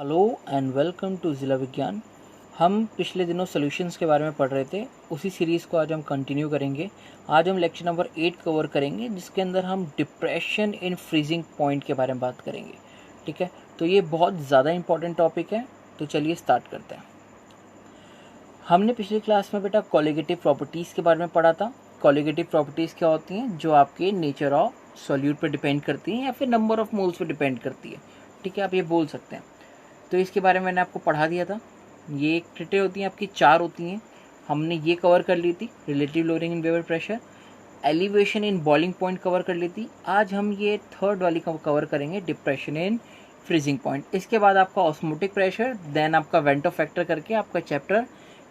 Hello and welcome to ज़िला विज्ञान। हम पिछले दिनों सॉल्यूशंस के बारे में पढ़ रहे थे, उसी सीरीज़ को आज हम कंटिन्यू करेंगे। आज हम लेक्चर नंबर 8 कवर करेंगे, जिसके अंदर हम डिप्रेशन इन फ्रीजिंग पॉइंट के बारे में बात करेंगे। ठीक है, तो ये बहुत ज़्यादा इंपॉर्टेंट टॉपिक है, तो चलिए स्टार्ट करते हैं। हमने पिछली क्लास में बेटा कोलिगेटिव प्रॉपर्टीज़ के बारे में पढ़ा था। कोलिगेटिव प्रॉपर्टीज़ क्या होती हैं? जो आपके नेचर ऑफ सॉल्यूट पर डिपेंड करती हैं या फिर number of moles per depend करती है। ठीक है, आप ये बोल सकते हैं। तो इसके बारे में मैंने आपको पढ़ा दिया था। ये क्रिटे होती हैं आपकी 4 होती हैं, हमने ये कवर कर ली थी। Relative loading in vapour pressure, elevation in boiling point cover कर ली थी। आज हम ये थर्ड वाली कवर करेंगे, डिप्रेशन इन फ्रीजिंग पॉइंट। इसके बाद आपका ऑस्मोटिक प्रेशर, देन आपका वेंटो फैक्टर करके आपका चैप्टर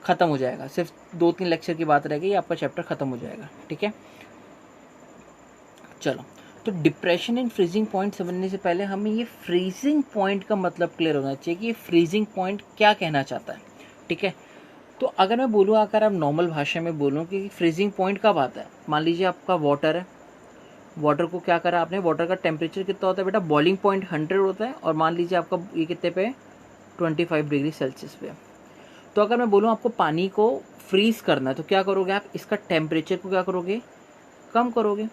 ख़त्म हो जाएगा। सिर्फ 2-3 लेक्चर की बात रह गई, आपका चैप्टर ख़त्म हो जाएगा। ठीक है, चलो। तो डिप्रेशन इन फ्रीजिंग पॉइंट समझने से पहले हमें ये फ्रीजिंग पॉइंट का मतलब क्लियर होना चाहिए कि ये फ्रीजिंग पॉइंट क्या कहना चाहता है। ठीक है, तो अगर मैं बोलूँ, अगर आप नॉर्मल भाषा में बोलूँ कि फ्रीजिंग पॉइंट कब आता है, मान लीजिए आपका वाटर है, वाटर को क्या करा आपने, वाटर का टेम्परेचर कितना होता है बेटा, बॉइलिंग पॉइंट 100 होता है, और मान लीजिए आपका ये कितने पे 25 डिग्री सेल्सियस पे। तो अगर मैं बोलूँ आपको पानी को फ्रीज करना है, तो क्या करोगे आप, इसका टेम्परेचर को क्या करोगे, कम करोगे।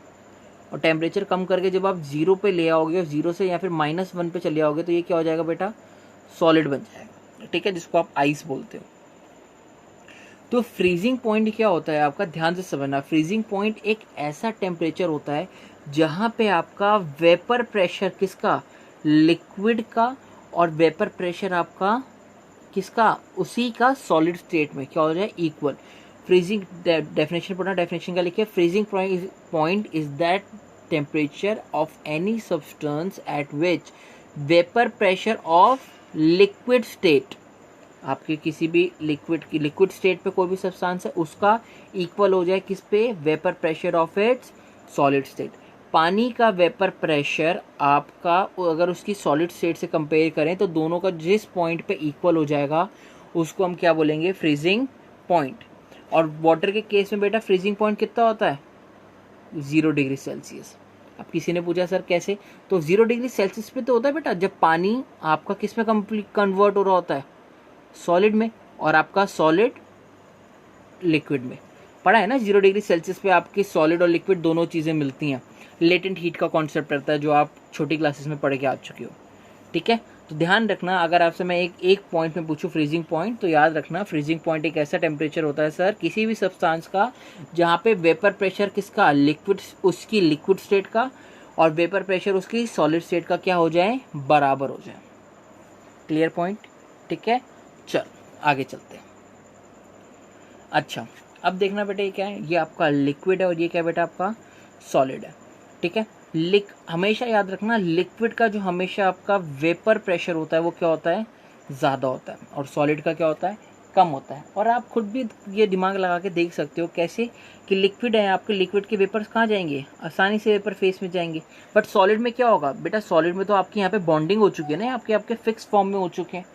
और टेम्परेचर कम करके जब आप 0 पे ले आओगे और 0 से या फिर -1 पे चले आओगे, तो ये क्या हो जाएगा बेटा, सॉलिड बन जाएगा। ठीक है, जिसको आप आइस बोलते हो। तो फ्रीजिंग पॉइंट क्या होता है आपका, ध्यान से समझना। फ्रीजिंग पॉइंट एक ऐसा टेम्परेचर होता है जहाँ पे आपका वेपर प्रेशर किसका, लिक्विड का, और वेपर प्रेशर आपका किसका, उसी का सॉलिड स्टेट में क्या हो जाए, इक्वल। फ्रीजिंग डेफिनेशन पढ़ना, डेफिनेशन का लिखिए, freezing point is that temperature of any substance eight which vapour pressure of liquid state, आपके किसी भी लिक्विड स्टेट पे कोई भी सब्सटेंस है उसका इक्वल हो जाए किस पे, vapour pressure of its solid state. पानी का वेपर प्रेशर आपका अगर उसकी सॉलिड स्टेट से कंपेयर करें तो दोनों का जिस पॉइंट पे इक्वल हो जाएगा उसको हम क्या बोलेंगे, फ्रीजिंग पॉइंट। और वाटर के केस में बेटा फ्रीजिंग पॉइंट कितना होता है, 0 डिग्री सेल्सियस। अब किसी ने पूछा सर कैसे, तो 0 डिग्री सेल्सियस पे तो होता है बेटा जब पानी आपका किस में कन्वर्ट हो रहा होता है, सॉलिड में, और आपका सॉलिड लिक्विड में। पढ़ा है ना, 0 डिग्री सेल्सियस पे आपकी सॉलिड और लिक्विड दोनों चीज़ें मिलती हैं। लेटेंट हीट का कॉन्सेप्ट रहता है जो आप छोटी क्लासेस में पढ़ के आ चुके हो। ठीक है, तो ध्यान रखना, अगर आपसे मैं एक पॉइंट में पूछूं फ्रीजिंग पॉइंट, तो याद रखना फ्रीजिंग पॉइंट एक ऐसा टेम्परेचर होता है सर किसी भी सब्सटेंस का जहाँ पे वेपर प्रेशर किसका, लिक्विड, उसकी लिक्विड स्टेट का, और वेपर प्रेशर उसकी सॉलिड स्टेट का क्या हो जाए, बराबर हो जाए। Clear point? ठीक है, चल आगे चलते हैं। अच्छा, अब देखना बेटा ये क्या है, ये आपका लिक्विड है और ये क्या बेटा आपका सॉलिड है। ठीक है, हमेशा याद रखना, लिक्विड का जो हमेशा आपका वेपर प्रेशर होता है वो क्या होता है, ज़्यादा होता है, और सॉलिड का क्या होता है, कम होता है। और आप खुद भी ये दिमाग लगा के देख सकते हो कैसे कि लिक्विड है, आपके लिक्विड के वेपर्स कहाँ जाएंगे, आसानी से वेपर फेस में जाएंगे। बट सॉलिड में क्या होगा बेटा, सॉलिड में तो आपकी यहाँ पे बॉन्डिंग हो चुकी है ना, आपके फिक्स फॉर्म में हो चुके हैं,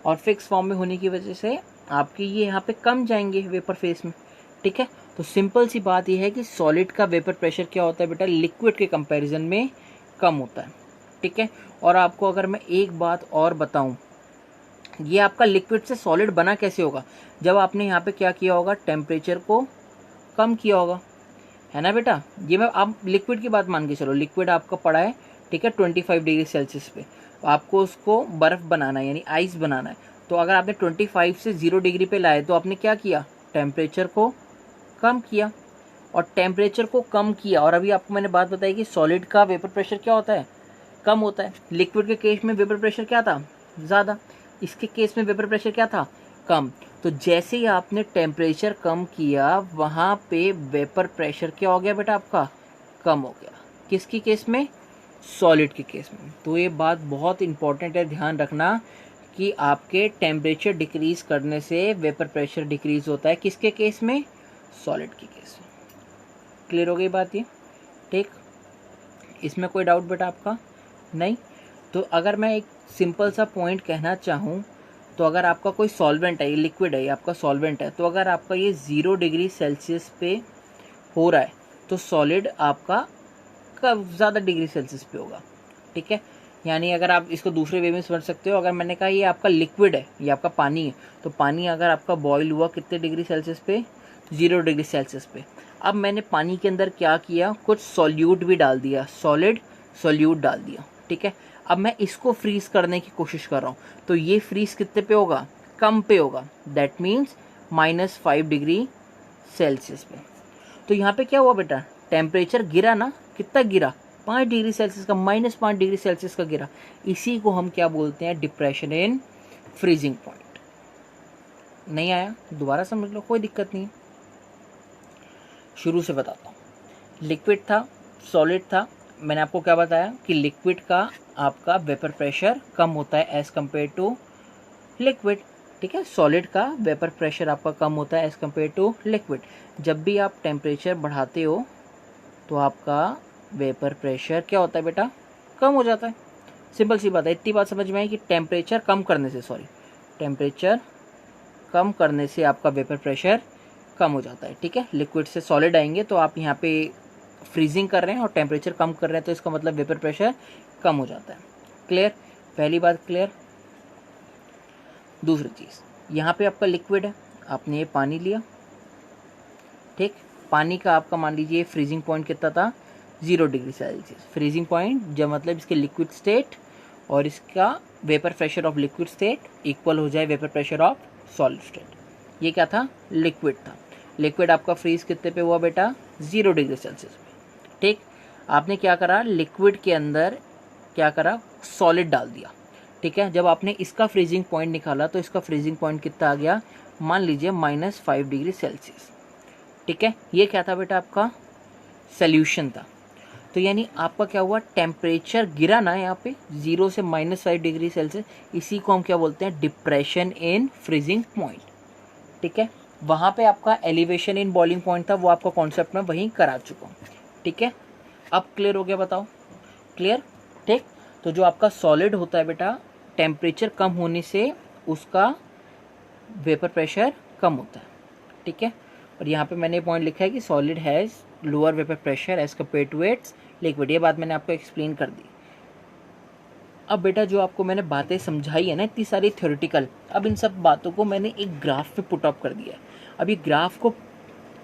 और फिक्स फॉर्म में होने की वजह से आपके ये यहाँ पे कम जाएंगे वेपर फेस में। ठीक है, तो सिंपल सी बात यह है कि सॉलिड का वेपर प्रेशर क्या होता है बेटा, लिक्विड के कंपैरिजन में कम होता है। ठीक है, और आपको अगर मैं एक बात और बताऊं, ये आपका लिक्विड से सॉलिड बना कैसे होगा, जब आपने यहाँ पे क्या किया होगा, टेम्परेचर को कम किया होगा, है ना बेटा। ये मैं आप लिक्विड की बात मान के चलो, लिक्विड आपका पड़ा है, ठीक है, 25 डिग्री सेल्सियस पे, आपको उसको बर्फ़ बनाना है यानी आइस बनाना है। तो अगर आपने 25 से 0 डिग्री पे लाए तो आपने क्या किया, टेम्परेचर को कम किया, और टेम्परेचर को कम किया। और अभी आपको मैंने बात बताई कि सॉलिड का वेपर प्रेशर क्या होता है, कम होता है। लिक्विड के केस में वेपर प्रेशर क्या था, ज़्यादा, इसके केस में वेपर प्रेशर क्या था, कम। तो जैसे ही आपने टेम्परेचर कम किया वहाँ पे वेपर प्रेशर क्या हो गया बेटा आपका, कम हो गया। किसकी केस में, सॉलिड के केस में। तो ये बात बहुत इंपॉर्टेंट है, ध्यान रखना कि आपके टेम्परेचर डिक्रीज करने से वेपर प्रेशर डिक्रीज होता है, किसके केस में, सॉलिड के केस में। क्लियर हो गई बात ये? ठीक, इसमें कोई डाउट बेटा आपका नहीं? तो अगर मैं एक सिंपल सा पॉइंट कहना चाहूँ, तो अगर आपका कोई सॉल्वेंट है, ये लिक्विड है, ये आपका सॉल्वेंट है, तो अगर आपका ये 0 डिग्री सेल्सियस पे हो रहा है तो सॉलिड आपका कब ज़्यादा डिग्री सेल्सियस पे होगा। ठीक है, यानी अगर आप इसको दूसरे वे में समझ सकते हो, अगर मैंने कहा ये आपका लिक्विड है, ये आपका पानी है, तो पानी अगर आपका बॉईल हुआ कितने डिग्री सेल्सियस पे, 0 डिग्री सेल्सियस पे। अब मैंने पानी के अंदर क्या किया, कुछ सॉल्यूट भी डाल दिया, सॉलिड सॉल्यूट डाल दिया, ठीक है। अब मैं इसको फ्रीज करने की कोशिश कर रहा हूँ, तो ये फ्रीज कितने पे होगा, कम पे होगा, दैट मीन्स -5 डिग्री सेल्सियस पे। तो यहाँ पे क्या हुआ बेटा, टेम्परेचर गिरा ना, कितना गिरा, 5 डिग्री सेल्सियस का, -5 डिग्री सेल्सियस का गिरा। इसी को हम क्या बोलते हैं, डिप्रेशन इन फ्रीजिंग पॉइंट। नहीं आया, दोबारा समझ लो, कोई दिक्कत नहीं। शुरू से बताता हूँ। लिक्विड था, सॉलिड था, मैंने आपको क्या बताया कि लिक्विड का आपका वेपर प्रेशर कम होता है एज कम्पेयर टू लिक्विड, ठीक है। सॉलिड का वेपर प्रेशर आपका कम होता है एज कम्पेयर टू लिक्विड। जब भी आप टेम्परेचर बढ़ाते हो तो आपका वेपर प्रेशर क्या होता है बेटा, कम हो जाता है। सिंपल सी बात है, इतनी बात समझ में आई कि टेम्परेचर कम करने से, टेम्परेचर कम करने से आपका वेपर प्रेशर कम हो जाता है, ठीक है। लिक्विड से सॉलिड आएंगे तो आप यहाँ पे फ्रीजिंग कर रहे हैं और टेम्परेचर कम कर रहे हैं, तो इसका मतलब वेपर प्रेशर कम हो जाता है। क्लियर, पहली बात क्लियर। दूसरी चीज़, यहाँ पे आपका लिक्विड है, आपने ये पानी लिया, ठीक। पानी का आपका मान लीजिए फ्रीजिंग पॉइंट कितना था, 0 डिग्री सेल्सियस। फ्रीजिंग पॉइंट जब मतलब इसके लिक्विड स्टेट और इसका vapour pressure of liquid state equal हो जाए vapour pressure of solid state. ये क्या था, लिक्विड था। लिक्विड आपका फ्रीज कितने पे हुआ बेटा, 0 डिग्री सेल्सियस पे, ठीक। आपने क्या करा, लिक्विड के अंदर क्या करा, सॉलिड डाल दिया, ठीक है। जब आपने इसका फ्रीजिंग पॉइंट निकाला तो इसका फ्रीजिंग पॉइंट कितना आ गया, मान लीजिए -5 डिग्री सेल्सियस, ठीक है। ये क्या था बेटा, आपका सॉल्यूशन था। तो यानी आपका क्या हुआ, टेम्परेचर गिरा ना यहाँ पे 0 से -5 डिग्री सेल्सियस, इसी को हम क्या बोलते हैं, डिप्रेशन इन फ्रीजिंग पॉइंट, ठीक है। वहाँ पे आपका एलिवेशन इन बॉइलिंग पॉइंट था, वो आपका कॉन्सेप्ट में वहीं करा चुका हूँ, ठीक है। अब क्लियर हो गया, बताओ, क्लियर, ठीक। तो जो आपका सॉलिड होता है बेटा, टेम्परेचर कम होने से उसका वेपर प्रेशर कम होता है, ठीक है। और यहाँ पे मैंने पॉइंट लिखा है कि solid has lower vapour pressure as compare to its liquid. ये बात मैंने आपको एक्सप्लेन कर दी। अब बेटा जो आपको मैंने बातें समझाई है ना, इतनी सारी थ्योरेटिकल, अब इन सब बातों को मैंने एक ग्राफ पे पुट अप कर दिया है। अब ये ग्राफ को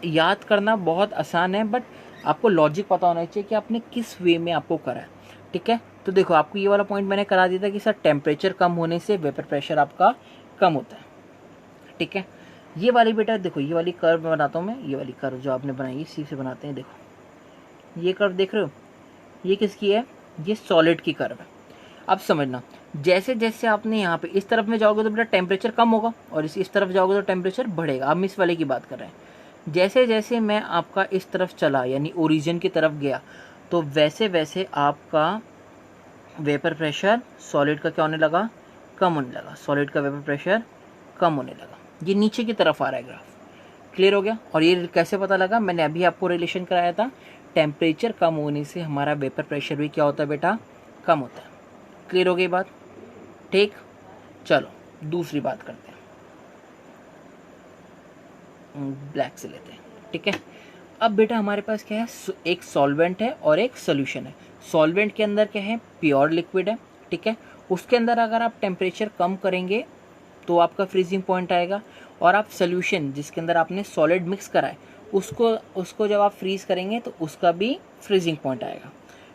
याद करना बहुत आसान है, बट आपको लॉजिक पता होना चाहिए कि आपने किस वे में आपको करा है, ठीक है। तो देखो, आपको ये वाला पॉइंट मैंने करा दिया था कि सर टेम्परेचर कम होने से वेपर प्रेशर आपका कम होता है, ठीक है। ये वाली बेटा देखो, ये वाली कर्व बनाता हूँ मैं, ये वाली कर्व जो आपने बनाई इसी से बनाते हैं। देखो ये कर्व देख रहे हो, ये किसकी है, ये सॉलिड की कर्व है। अब समझना, जैसे जैसे आपने यहाँ पे इस तरफ में जाओगे तो बेटा टेम्परेचर कम होगा, और इस तरफ जाओगे तो टेम्परेचर बढ़ेगा। अब इस वाले की बात कर रहे हैं। जैसे जैसे मैं आपका इस तरफ चला, यानी ओरिजिन की तरफ गया, तो वैसे वैसे आपका वेपर प्रेशर सॉलिड का क्या होने लगा, कम होने लगा। सॉलिड का वेपर प्रेशर कम होने लगा। ये नीचे की तरफ आ रहा है ग्राफ, क्लियर हो गया। और ये कैसे पता लगा, मैंने अभी आपको रिलेशन कराया था, टेम्परेचर कम होने से हमारा वेपर प्रेशर भी क्या होता है बेटा, कम होता है। क्लियर हो गई बात, ठीक। चलो दूसरी बात करते हैं, ब्लैक से लेते हैं, ठीक है। अब बेटा हमारे पास क्या है, एक सॉल्वेंट है और एक सोल्यूशन है। सॉल्वेंट के अंदर क्या है, प्योर लिक्विड है, ठीक है। उसके अंदर अगर आप टेम्परेचर कम करेंगे तो आपका फ्रीजिंग पॉइंट आएगा, और आप सोल्यूशन जिसके अंदर आपने सॉलिड मिक्स करा है उसको जब आप फ्रीज करेंगे तो उसका भी फ्रीजिंग पॉइंट आएगा।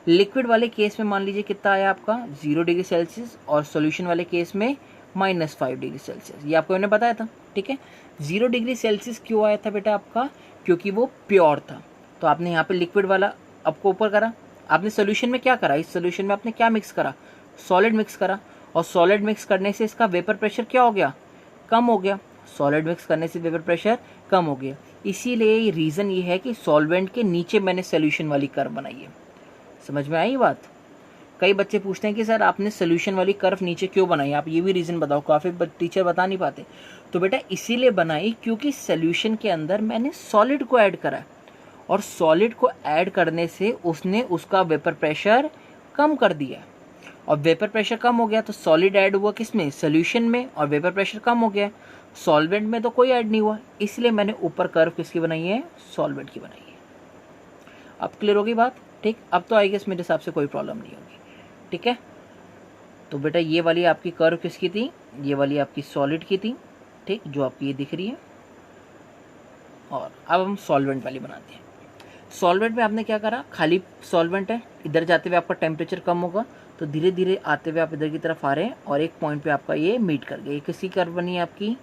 लिक्विड वाले केस में मान लीजिए कितना आया आपका, 0 डिग्री सेल्सियस, और सोल्यूशन वाले केस में -5 डिग्री सेल्सियस। ये आपको मैंने बताया था, ठीक है। 0 डिग्री सेल्सियस क्यों आया था बेटा आपका, क्योंकि वो प्योर था। तो आपने यहाँ पे लिक्विड वाला आपको ऊपर करा, आपने सोल्यूशन में क्या करा, इस सोल्यूशन में आपने क्या मिक्स करा, सॉलिड मिक्स करा, और सॉलिड मिक्स करने से इसका वेपर प्रेशर क्या हो गया, कम हो गया। सॉलिड मिक्स करने से वेपर प्रेशर कम हो गया। इसीलिए रीज़न ये है कि सॉल्वेंट के नीचे मैंने सोल्यूशन वाली कर्व बनाई है। समझ में आई बात। कई बच्चे पूछते हैं कि सर आपने सोल्यूशन वाली कर्व नीचे क्यों बनाई, आप ये भी रीज़न बताओ, काफ़ी टीचर बता नहीं पाते। तो बेटा इसीलिए बनाई क्योंकि सोल्यूशन के अंदर मैंने सॉलिड को ऐड करा, और सॉलिड को ऐड करने से उसने उसका वेपर प्रेशर कम कर दिया, और वेपर प्रेशर कम हो गया तो सॉलिड ऐड हुआ किसमें, सोल्यूशन में, और वेपर प्रेशर कम हो गया। सॉल्वेंट में तो कोई ऐड नहीं हुआ, इसलिए मैंने ऊपर कर्व किसकी बनाई है, सॉल्वेंट की बनाई है। अब क्लियर होगी बात, ठीक। अब तो आई गेस मेरे हिसाब से कोई प्रॉब्लम नहीं होगी, ठीक है। तो बेटा ये वाली आपकी कर्व किसकी थी, ये वाली आपकी सॉलिड की थी, ठीक, जो आपकी ये दिख रही है। और अब हम सॉल्वेंट वाली बनाते हैं। सॉल्वेंट में आपने क्या करा, खाली सॉल्वेंट है, इधर जाते हुए आपका टेम्परेचर कम होगा, तो धीरे धीरे आते हुए आप इधर की तरफ आ रहे हैं और एक पॉइंट पे आपका ये मीट कर गया। ये किसी कर्व बनी है आपकी,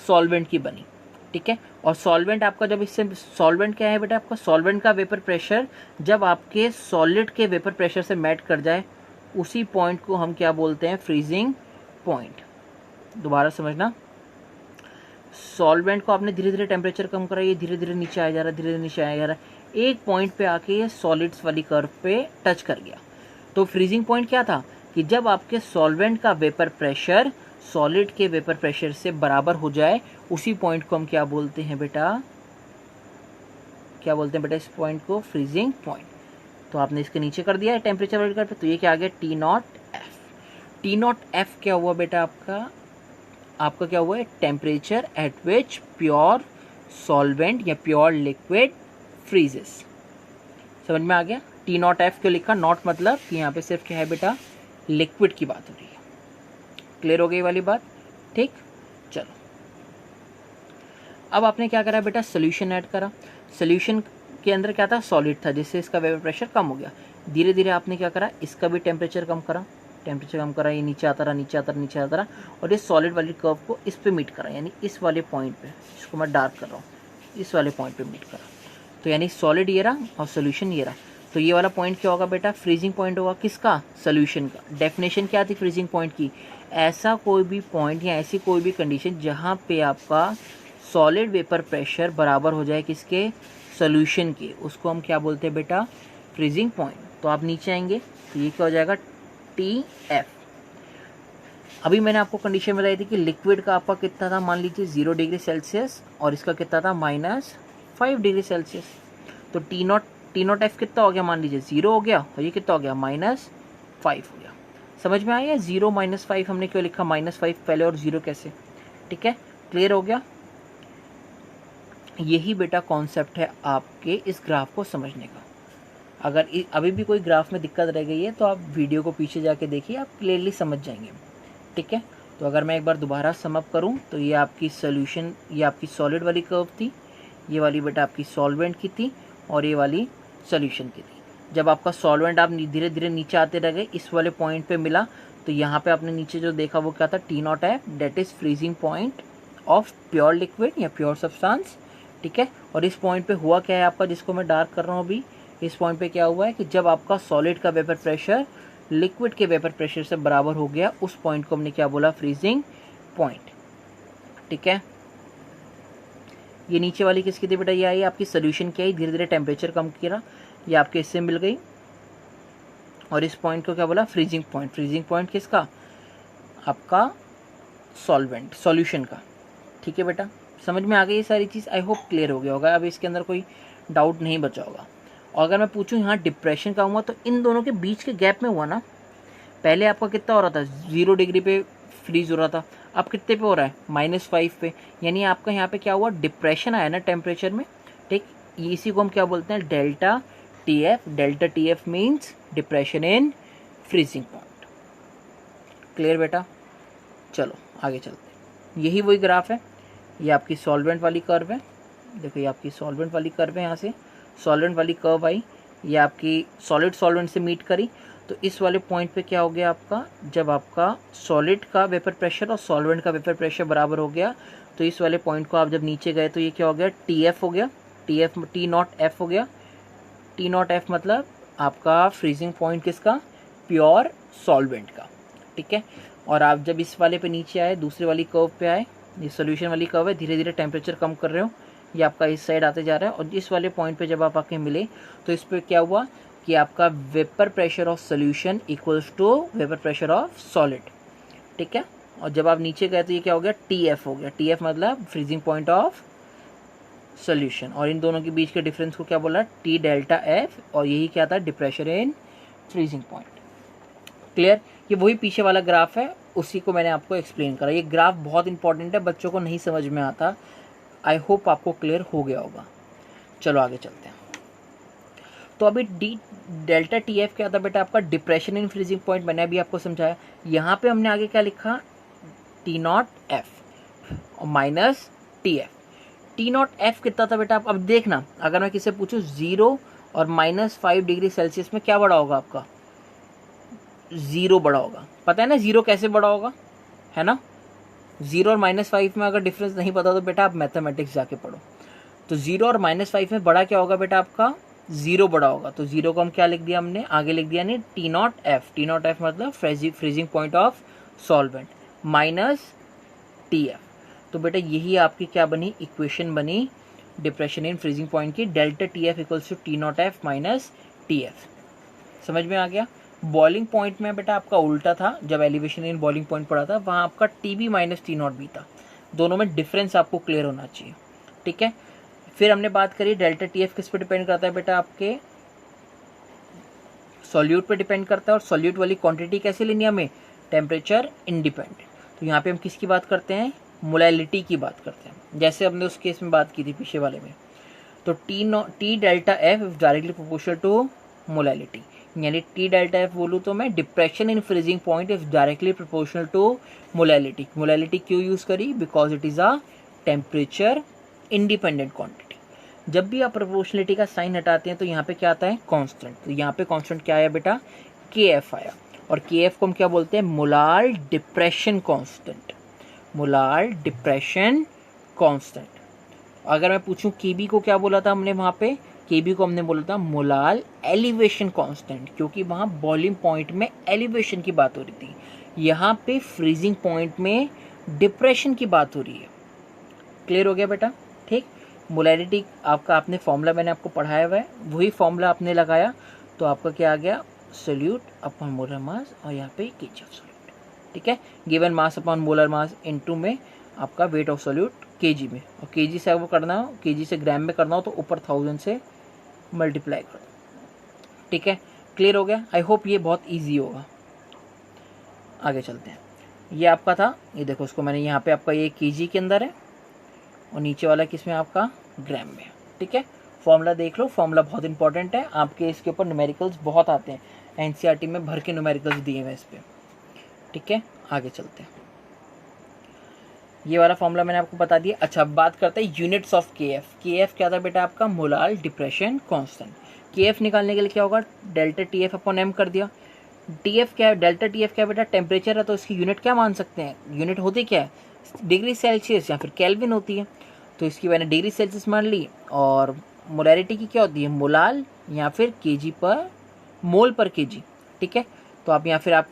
सॉल्वेंट की बनी, ठीक है। और सॉल्वेंट आपका जब इससे, सॉल्वेंट क्या है बेटा, आपका सॉल्वेंट का वेपर प्रेशर जब आपके सॉलिड के वेपर प्रेशर से मैच कर जाए, उसी पॉइंट को हम क्या बोलते हैं, फ्रीजिंग पॉइंट। दोबारा समझना, सॉल्वेंट को आपने धीरे धीरे टेम्परेचर कम करा, ये धीरे धीरे नीचे आया जा रहा है, धीरे धीरे नीचे आया जा रहा है, एक पॉइंट पे आके ये सॉलिड्स वाली कर्व पे टच कर गया। तो फ्रीजिंग पॉइंट क्या था कि जब आपके सॉल्वेंट का वेपर प्रेशर सॉलिड के वेपर प्रेशर से बराबर हो जाए, उसी पॉइंट को हम क्या बोलते हैं बेटा, क्या बोलते हैं बेटा इस पॉइंट को, फ्रीजिंग पॉइंट। तो आपने इसके नीचे कर दिया है टेम्परेचर वाली कर्व पे, तो ये क्या आ गया, T not F. T not F क्या हुआ बेटा, आपका क्या हुआ है, temperature at which pure solvent या प्योर लिक्विड फ्रीजेस। समझ में आ गया। टी नॉट एफ क्यों लिखा, नॉट मतलब कि यहाँ पे सिर्फ क्या है बेटा, लिक्विड की बात हो रही है। क्लियर हो गई वाली बात, ठीक। चलो अब आपने क्या करा बेटा, सोल्यूशन ऐड करा। सोल्यूशन के अंदर क्या था, सॉलिड था, जिससे इसका वेपर प्रेशर कम हो गया। धीरे धीरे आपने क्या करा, इसका भी टेम्परेचर कम करा, टेम्परेचर कम करा, ये नीचे आता रहा, नीचे आता रहा, नीचे आता रहा, और ये सॉलिड वाली कर्व को इस पे मीट करा, यानी इस वाले पॉइंट पे, इसको मैं डार्क कर रहा हूँ, इस वाले पॉइंट पे मीट करा। तो यानी सॉलिड ये रहा और सोल्यूशन ये रहा। तो ये वाला पॉइंट क्या होगा बेटा, फ्रीजिंग पॉइंट होगा, किसका, सोल्यूशन का। डेफिनेशन क्या थी फ्रीजिंग पॉइंट की, ऐसा कोई भी पॉइंट या ऐसी कोई भी कंडीशन जहाँ पे आपका सॉलिड वेपर प्रेशर बराबर हो जाए किसके, सोल्यूशन के, उसको हम क्या बोलते हैं बेटा, फ्रीजिंग पॉइंट। तो आप नीचे आएंगे तो ये क्या हो जाएगा, टी एफ। अभी मैंने आपको कंडीशन बताई थी कि लिक्विड का आपका कितना था, मान लीजिए 0 डिग्री सेल्सियस, और इसका कितना था, -5 डिग्री सेल्सियस। तो टी नॉट एफ कितना हो गया, मान लीजिए 0 हो गया, और ये कितना हो गया, -5 हो गया। समझ में आया, 0 -5 हमने क्यों लिखा, -5 पहले और 0 कैसे, ठीक है, क्लियर हो गया। यही बेटा कॉन्सेप्ट है आपके इस ग्राफ को समझने का। अगर अभी भी कोई ग्राफ में दिक्कत रह गई है तो आप वीडियो को पीछे जाके देखिए, आप क्लियरली समझ जाएंगे, ठीक है। तो अगर मैं एक बार दोबारा सम अप करूं तो ये आपकी सोल्यूशन, ये आपकी सॉलिड वाली कर्व थी, ये वाली बेटा आपकी सॉल्वेंट की थी, और ये वाली सोल्यूशन की थी। जब आपका सॉल्वेंट आप धीरे धीरे नीचे आते रह गए, इस वाले पॉइंट पे मिला, तो यहाँ पे आपने नीचे जो देखा वो क्या था, T not F, that is freezing point of pure liquid या प्योर सब्सटेंस, ठीक है। और इस पॉइंट पे हुआ क्या है आपका, जिसको मैं डार्क कर रहा हूँ अभी, इस पॉइंट पे क्या हुआ है कि जब आपका सॉलिड का वेपर प्रेशर लिक्विड के वेपर प्रेशर से बराबर हो गया, उस पॉइंट को हमने क्या बोला, फ्रीजिंग पॉइंट, ठीक है। ये नीचे वाली किसकी थी बेटा, ये आई आपकी सोल्यूशन की आई, धीरे धीरे टेम्परेचर कम किया, ये आपके इससे मिल गई, और इस पॉइंट को क्या बोला, फ्रीजिंग पॉइंट। फ्रीजिंग पॉइंट किसका, आपका सॉल्वेंट, सॉल्यूशन का, ठीक है बेटा। समझ में आ गई ये सारी चीज़, आई होप क्लियर हो गया होगा, अब इसके अंदर कोई डाउट नहीं बचा होगा। और अगर मैं पूछूं यहाँ डिप्रेशन का हुआ, तो इन दोनों के बीच के गैप में हुआ ना, पहले आपका कितना हो रहा था, 0 डिग्री पे फ्रीज हो रहा था, अब कितने पे हो रहा है, -5 पे, यानी आपका यहाँ पे क्या हुआ, डिप्रेशन आया ना टेम्परेचर में, ठीक। इसी को हम क्या बोलते हैं, delta T F. Delta T F means depression in freezing point. Clear बेटा, चलो आगे चलते हैं। यही वही ग्राफ है, ये आपकी सॉल्वेंट वाली कर्व है, देखो ये आपकी सॉल्वेंट वाली कर्व है, यहाँ से सॉल्वेंट वाली कर्व आई, ये आपकी सॉलिड सॉल्वेंट से मीट करी, तो इस वाले पॉइंट पे क्या हो गया आपका, जब आपका सॉलिड का वेपर प्रेशर और सॉल्वेंट का वेपर प्रेशर बराबर हो गया, तो इस वाले पॉइंट को आप जब नीचे गए तो ये क्या हो गया, टी एफ हो गया, टी नॉट एफ हो गया। टी नॉट एफ मतलब आपका फ्रीजिंग पॉइंट किसका, प्योर सॉल्वेंट का, ठीक है। और आप जब इस वाले पे नीचे आए, दूसरे वाली कर्व पे आए, ये सोल्यूशन वाली कर्व है, धीरे धीरे टेम्परेचर कम कर रहे हो, ये आपका इस साइड आते जा रहा है, और इस वाले पॉइंट पे जब आप आके मिले, तो इस पे क्या हुआ कि आपका vapour pressure of solution equals to vapour pressure of solid, ठीक है। और जब आप नीचे गए तो ये क्या हो गया, टी एफ हो गया। टी एफ मतलब फ्रीजिंग पॉइंट ऑफ सोल्यूशन, और इन दोनों के बीच के डिफरेंस को क्या बोला, टी डेल्टा एफ, और यही क्या था, depression in freezing point. Clear, ये वही पीछे वाला ग्राफ है, उसी को मैंने आपको एक्सप्लेन करा। ये ग्राफ बहुत इंपॉर्टेंट है, बच्चों को नहीं समझ में आता, आई होप आपको क्लियर हो गया होगा। चलो आगे चलते हैं। तो अभी डी डेल्टा टी एफ क्या था बेटा आपका, डिप्रेशन इन फ्रीजिंग पॉइंट, मैंने अभी आपको समझाया। यहाँ पे हमने आगे क्या लिखा, T not F minus T F. T not F कितना था बेटा, आप अब देखना, अगर मैं किससे पूछूं 0 और -5 डिग्री सेल्सियस में क्या बड़ा होगा आपका, 0 बड़ा होगा। पता है ना 0 कैसे बड़ा होगा, है ना। 0 और -5 में अगर डिफरेंस नहीं पता तो बेटा आप मैथमेटिक्स जाके पढ़ो। तो 0 और -5 में बड़ा क्या होगा बेटा आपका, 0 बड़ा होगा। तो 0 को हम क्या लिख दिया, हमने आगे लिख दिया नहीं, T not F. T not F मतलब freezing point of solvent minus T F. तो बेटा यही आपकी क्या बनी, इक्वेशन बनी डिप्रेशन इन फ्रीजिंग पॉइंट की, delta T F equals to T not F minus T F. समझ में आ गया। बॉइलिंग पॉइंट में बेटा आपका उल्टा था, जब एलिवेशन इन बॉइलिंग पॉइंट पड़ा था वहाँ आपका T B minus T naught B था। दोनों में डिफरेंस आपको क्लियर होना चाहिए, ठीक है। फिर हमने बात करी डेल्टा टी एफ किस पे डिपेंड करता है बेटा, आपके सॉल्यूट पे डिपेंड करता है। और सॉल्यूट वाली क्वांटिटी कैसे लेनी है हमें, टेम्परेचर इंडिपेंडेंट। तो यहाँ पे हम किसकी बात करते हैं, मोलैलिटी की बात करते हैं, जैसे हमने उस केस में बात की थी पीछे वाले में। तो T delta F directly proportional to molality, यानी टी डेल्टा एफ बोलूँ तो मैं, depression in freezing point is directly proportional to molality. Molality क्यों यूज़ करी, because it is a temperature independent quantity. जब भी आप प्रोपोर्शनलिटी का साइन हटाते हैं तो यहाँ पे क्या आता है, कांस्टेंट। तो यहाँ पे कांस्टेंट क्या आया बेटा, के एफ आया। और के एफ को हम क्या बोलते हैं, molar depression constant. Molar depression constant. अगर मैं पूछूं केबी को क्या बोला था हमने, वहाँ पे केबी को हमने बोला था मोलार एलिवेशन कांस्टेंट, क्योंकि वहाँ बॉइलिंग पॉइंट में एलिवेशन की बात हो रही थी, यहाँ पे फ्रीजिंग पॉइंट में डिप्रेशन की बात हो रही है। क्लियर हो गया बेटा, ठीक। मोलैरिटी आपका, आपने फॉर्मूला मैंने आपको पढ़ाया हुआ है, वही फॉर्मूला आपने लगाया तो आपका क्या आ गया, सोल्यूट अपॉन मोलर मास, और यहाँ पे केजी ऑफ सोल्यूट, ठीक है। Given mass upon molar mass into में आपका वेट ऑफ सोल्यूट केजी में, और केजी से वो करना हो, केजी से ग्राम में करना हो तो ऊपर 1000 से मल्टीप्लाई कर दो, ठीक है। क्लियर हो गया, आई होप ये बहुत ईजी होगा। आगे चलते हैं। ये आपका था, ये देखो इसको मैंने यहाँ पे, आपका ये केजी के अंदर है और नीचे वाला किसमें, आपका ग्राम में, ठीक है। फॉर्मूला देख लो, फॉर्मूला बहुत इंपॉर्टेंट है, आपके इसके ऊपर न्यूमेरिकल्स बहुत आते हैं, एनसीईआरटी में भर के न्यूमेरिकल्स दिए हुए इस पर, ठीक है। आगे चलते हैं, ये वाला फॉर्मूला मैंने आपको बता दिया। अच्छा, बात करते हैं units of K F. K F क्या था बेटा आपका, molar depression constant. K F निकालने के लिए क्या होगा, delta T F upon M कर दिया। टी एफ क्या है, डेल्टा टी एफ क्या है बेटा, टेम्परेचर है, तो इसकी यूनिट क्या मान सकते हैं, यूनिट होती क्या है, डिग्री सेल्सियस या फिर केल्विन होती है। तो इसकी मैंने डिग्री सेल्सियस मान ली, और मोलैरिटी की क्या होती है, मोलाल या फिर केजी पर मोल पर केजी, ठीक है। तो आप यहाँ फिर आप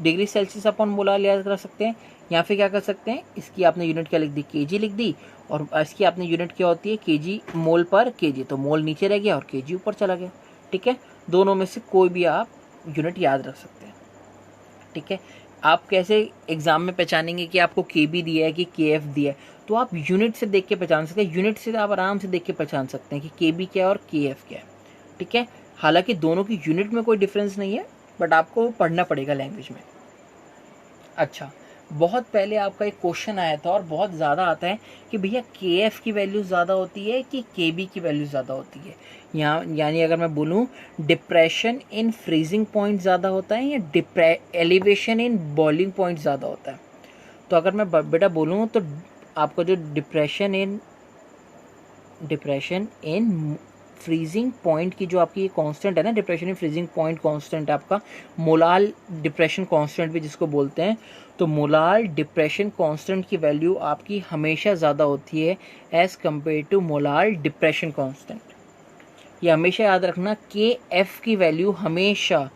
डिग्री सेल्सियस अपॉन मोलाल याद कर सकते हैं, या फिर क्या कर सकते हैं, इसकी आपने यूनिट क्या लिख दी, केजी लिख दी, और इसकी आपने यूनिट क्या होती है, केजी मोल पर केजी, तो मोल नीचे रह गया और केजी ऊपर चला गया, ठीक है। दोनों में से कोई भी आप यूनिट याद रख सकते हैं, ठीक है। आप कैसे एग्जाम में पहचानेंगे कि आपको के बी दिया है कि के एफ दिया है, तो आप यूनिट से देख के पहचान सकते हैं। यूनिट से आप आराम से देख के पहचान सकते हैं कि के बी क्या है और के एफ क्या है, ठीक है। हालांकि दोनों की यूनिट में कोई डिफरेंस नहीं है, बट आपको पढ़ना पड़ेगा लैंग्वेज में। अच्छा, बहुत पहले आपका एक क्वेश्चन आया था और बहुत ज़्यादा आता है कि भैया के एफ की वैल्यू ज़्यादा होती है कि के बी की वैल्यू ज़्यादा होती है, यानी अगर मैं बोलूँ डिप्रेशन इन फ्रीजिंग पॉइंट ज़्यादा होता है या एलिवेशन इन बॉइलिंग पॉइंट ज़्यादा होता है। तो अगर मैं बेटा बोलूँ तो आपका जो डिप्रेशन इन फ्रीजिंग पॉइंट की जो आपकी कांस्टेंट है ना, depression in freezing point constant आपका मोलाल डिप्रेशन कांस्टेंट भी जिसको बोलते हैं, तो मोलाल डिप्रेशन कांस्टेंट की वैल्यू आपकी हमेशा ज़्यादा होती है as compare to molal depression constant. ये हमेशा याद रखना, के एफ की वैल्यू हमेशा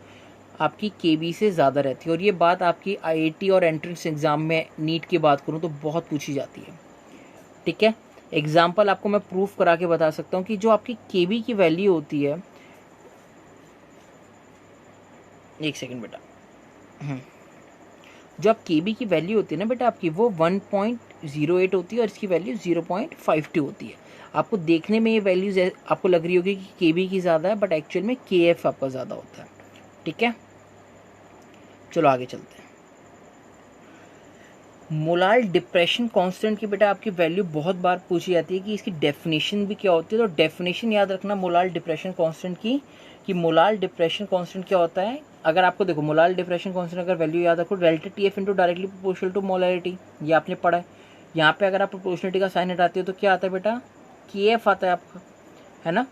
आपकी के बी से ज़्यादा रहती है, और ये बात आपकी आईआईटी और एंट्रेंस एग्ज़ाम में नीट की बात करूँ तो बहुत पूछी जाती है, ठीक है। एग्जाम्पल आपको मैं प्रूफ करा के बता सकता हूँ कि जो आपकी के बी की वैल्यू होती है, एक सेकंड बेटा, जो आप के बी की वैल्यू होती है ना बेटा आपकी, वो 1.08 होती है और इसकी वैल्यू 0.52 होती है। आपको देखने में ये वैल्यूज आपको लग रही होगी कि के बी की ज़्यादा है, बट एक्चुअल में के एफ आपका ज़्यादा होता है, ठीक है। चलो आगे चलते हैं। मोलार डिप्रेशन कांस्टेंट की बेटा आपकी वैल्यू बहुत बार पूछी जाती है कि इसकी डेफिनेशन भी क्या होती है। तो डेफिनेशन याद रखना मोलार डिप्रेशन कांस्टेंट की, कि मोलार डिप्रेशन कांस्टेंट क्या होता है। अगर आपको देखो मोलार डिप्रेशन कांस्टेंट अगर वैल्यू याद रखो, delta T F into directly proportional to molarity, ये आपने पढ़ा है। यहाँ पे अगर आप प्रोपोर्शनलिटी का साइन हटाते हो तो क्या आता है बेटा, के एफ आता है आपका, है ना।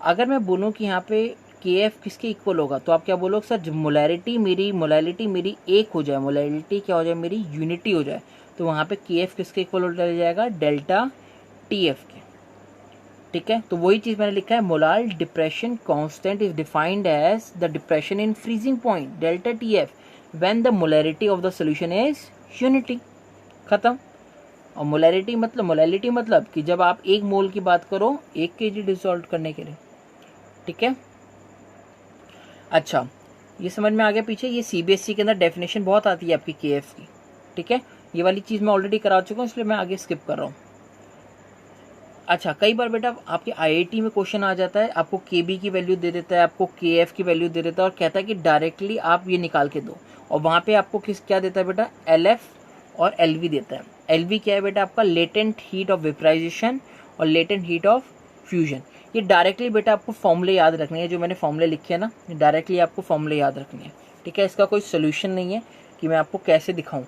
अगर मैं बोलूँ कि यहाँ पे के एफ किसके इक्वल होगा, तो आप क्या बोलोगे सर, जब मोलैरिटी मेरी एक हो जाए, मोलैरिटी क्या हो जाए मेरी, यूनिटी हो जाए, तो वहाँ पे के एफ किसके इक्वल हो जाएगा, डेल्टा टी एफ के। ठीक है, तो वही चीज़ मैंने लिखा है, molar depression constant is defined as the depression in freezing point delta T F when the molarity of the solution is unity. खत्म। और मोलैरिटी मतलब कि जब आप एक मोल की बात करो 1 kg डिसॉल्व करने के लिए। ठीक है, अच्छा ये समझ में आ गया पीछे। ये सीबीएसई के अंदर डेफिनेशन बहुत आती है आपकी केएफ की। ठीक है, ये वाली चीज़ मैं ऑलरेडी करा चुका हूँ, इसलिए मैं आगे स्किप कर रहा हूँ। अच्छा, कई बार बेटा आपके आईआईटी में क्वेश्चन आ जाता है, आपको केबी की वैल्यू दे देता है, आपको केएफ की वैल्यू दे देता है और कहता है कि डायरेक्टली आप ये निकाल के दो, और वहाँ पे आपको क्या देता है बेटा, एलएफ और एलवी देता है। एलवी क्या है बेटा, आपका लेटेंट हीट ऑफ वेपराइजेशन और लेटेंट हीट ऑफ फ्यूजन। ये डायरेक्टली बेटा आपको फॉर्मूले याद रखने हैं, जो मैंने फॉर्मूले लिखे हैं ना, डायरेक्टली आपको फॉर्मूले याद रखने हैं। ठीक है, इसका कोई सोल्यूशन नहीं है कि मैं आपको कैसे दिखाऊं,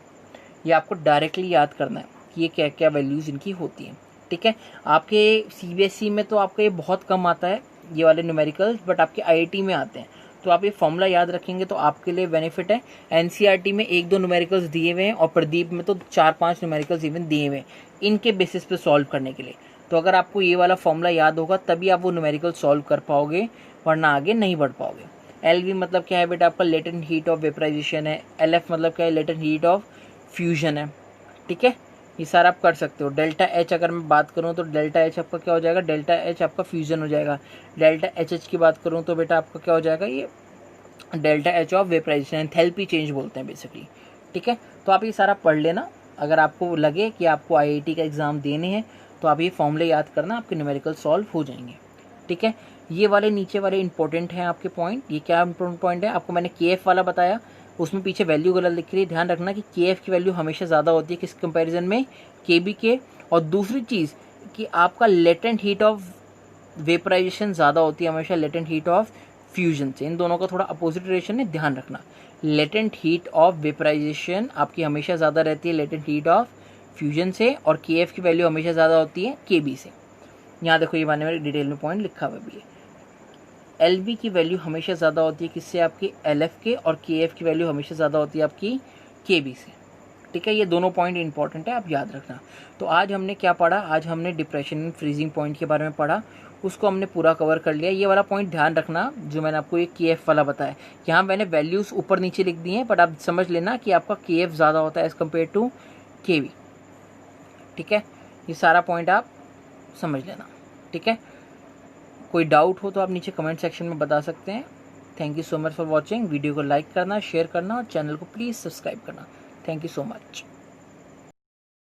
ये आपको डायरेक्टली याद करना है कि ये क्या क्या वैल्यूज़ इनकी होती हैं। ठीक है, आपके सीबीएसई में तो आपका ये बहुत कम आता है ये वाले न्यूमेरिकल्स, बट आपके आईआईटी में आते हैं, तो आप ये फॉर्मूला याद रखेंगे तो आपके लिए बेनिफिट है। एनसीईआरटी में 1-2 न्यूमेरिकल्स दिए हुए हैं और प्रदीप में तो 4-5 न्यूमेरिकल्स इवन दिए हुए हैं इनके बेसिस पे सॉल्व करने के लिए। तो अगर आपको ये वाला फॉर्मूला याद होगा तभी आप वो न्यूमेरिकल सॉल्व कर पाओगे, वरना आगे नहीं बढ़ पाओगे। एलवी मतलब क्या है बेटा, आपका लेटेंट हीट ऑफ वेपराइजेशन है। एलएफ मतलब क्या है, लेटेंट हीट ऑफ फ्यूजन है। ठीक है, ये सारा आप कर सकते हो। डेल्टा एच अगर मैं बात करूँ तो डेल्टा एच आपका क्या हो जाएगा, डेल्टा एच आपका फ्यूजन हो जाएगा। डेल्टा एच की बात करूँ तो बेटा आपका क्या हो जाएगा, ये delta H of vaporisation, enthalpy change बोलते हैं बेसिकली। ठीक है, तो आप ये सारा पढ़ लेना। अगर आपको लगे कि आपको आईआईटी का एग्ज़ाम देने हैं तो आप ये फॉर्मूले याद करना, आपके न्यूमेरिकल सॉल्व हो जाएंगे। ठीक है, ये वाले नीचे वाले इंपॉर्टेंट हैं आपके पॉइंट। ये क्या इंपॉर्टेंट पॉइंट है, आपको मैंने केएफ वाला बताया, उसमें पीछे वैल्यू गलत लिख रही है, ध्यान रखना कि केएफ की वैल्यू हमेशा ज़्यादा होती है किस कंपैरिजन में, केबी के। और दूसरी चीज़ कि आपका लेटेंट हीट ऑफ वेपराइजेशन ज़्यादा होती है हमेशा लेटेंट हीट ऑफ फ्यूजन से। इन दोनों का थोड़ा अपोजिट रिलेशन है, ध्यान रखना। लेटेंट हीट ऑफ वेपराइजेशन आपकी हमेशा ज़्यादा रहती है लेटेंट हीट ऑफ फ्यूजन से, और केएफ की वैल्यू हमेशा ज़्यादा होती है केबी से। यहाँ देखो ये मैंने डिटेल में पॉइंट लिखा हुआ भी है। एलवी की वैल्यू हमेशा ज़्यादा होती है किससे, आपकी एलएफ के, और केएफ की वैल्यू हमेशा ज़्यादा होती है आपकी केबी से। ठीक है, ये दोनों पॉइंट इंपॉर्टेंट है, आप याद रखना। तो आज हमने क्या पढ़ा, आज हमने डिप्रेशन एंड फ्रीजिंग पॉइंट के बारे में पढ़ा, उसको हमने पूरा कवर कर लिया। ये वाला पॉइंट ध्यान रखना जो मैंने आपको ये केएफ वाला बताया, यहाँ मैंने वैल्यूज़ ऊपर नीचे लिख दी हैं, बट आप समझ लेना कि आपका केएफ ज़्यादा होता है एज़ कम्पेयर टू केवी। ठीक है, ये सारा पॉइंट आप समझ लेना। ठीक है, कोई डाउट हो तो आप नीचे कमेंट सेक्शन में बता सकते हैं। Thank you so much for watching. Video को लाइक करना, शेयर करना और चैनल को प्लीज़ सब्सक्राइब करना। Thank you so much.